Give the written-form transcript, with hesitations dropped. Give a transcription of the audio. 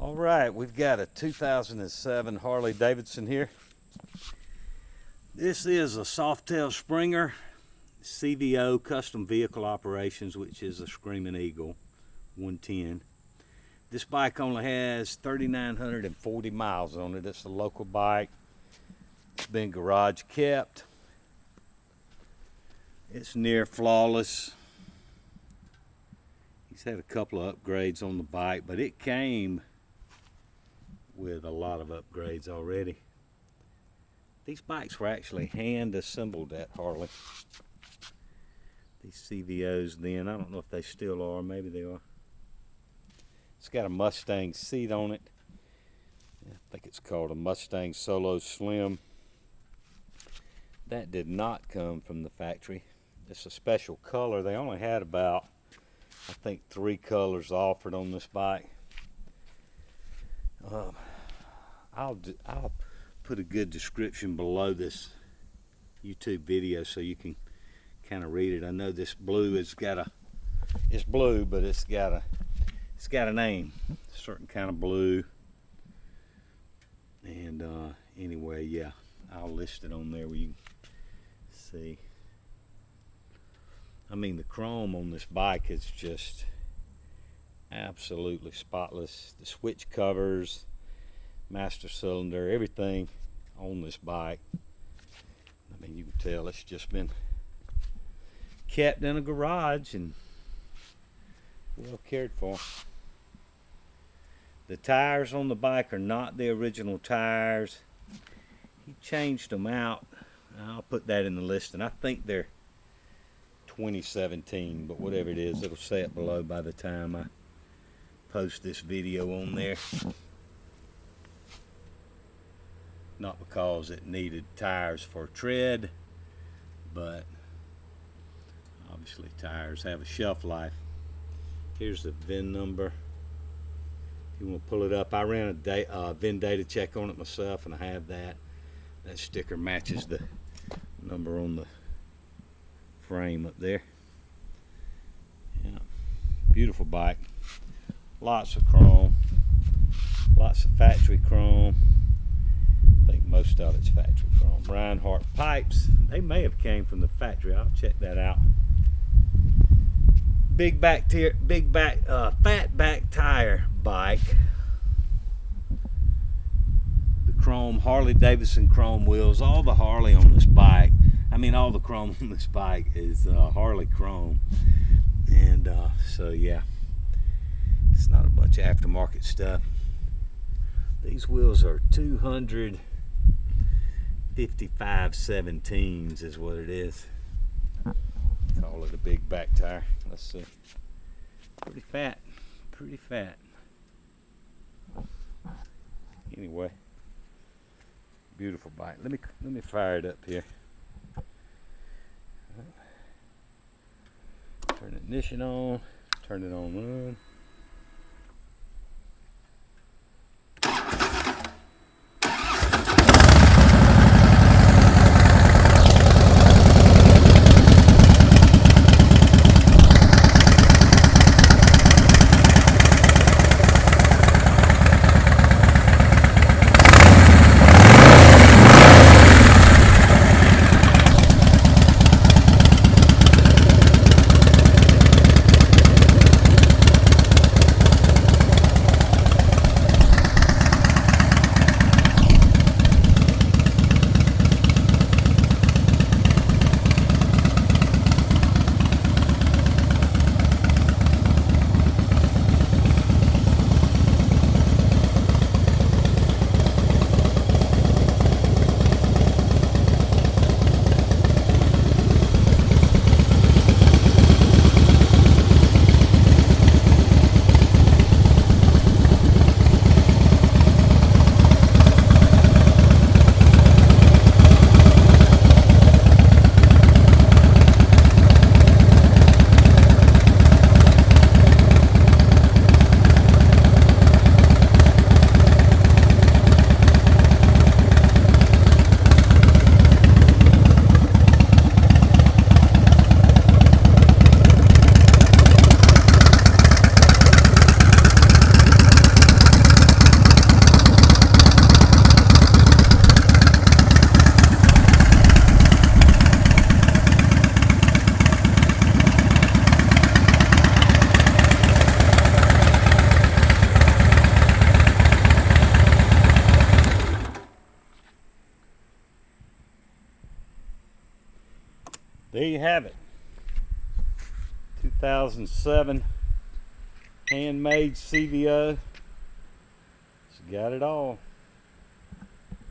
All right, we've got a 2007 Harley-Davidson here. This is a Softail Springer CVO Custom Vehicle Operations, which is a Screamin Eagle 110. This bike only has 3,940 miles on it. It's a local bike. It's been garage kept. It's near flawless. He's had a couple of upgrades on the bike, but it came with a lot of upgrades already. These bikes were actually hand assembled at Harley. These CVOs then, I don't know if they still are, maybe they are. It's got a Mustang seat on it. I think it's called a Mustang Solo Slim. That did not come from the factory. It's a special color. They only had about, I think, 3 colors offered on this bike. I'll put a good description below this YouTube video so you can kind of read it. I know this blue has got it's blue, but it's got a name, a certain kind of blue. And anyway, yeah, I'll list it on there where you can see. I mean, the chrome on this bike is just absolutely spotless. The switch covers, master cylinder, everything on this bike. I mean, you can tell it's just been kept in a garage and well cared for. The tires on the bike are not the original tires. He changed them out. I'll put that in the listing. I think they're 2017, but whatever it is, it'll say it below by the time I post this video on there. Not because it needed tires for tread, but obviously tires have a shelf life. Here's the VIN number. You want to pull it up. I ran a VIN data check on it myself, and I have that. That sticker matches the number on the frame up there. Yeah, beautiful bike. Lots of chrome, lots of factory chrome. I think most of it's factory chrome. Rinehart Pipes. They may have came from the factory. I'll check that out. Fat back tire bike. The chrome, Harley-Davidson chrome wheels. All the Harley on this bike, I mean all the chrome on this bike is Harley chrome. And so yeah, it's not a bunch of aftermarket stuff. These wheels are 255 17s is what it is. Call it a big back tire. Let's see. Pretty fat. Pretty fat. Anyway, beautiful bike. Let me fire it up here. Turn the ignition on. Turn it on. There you have it. 2007 handmade CVO. It's got it all.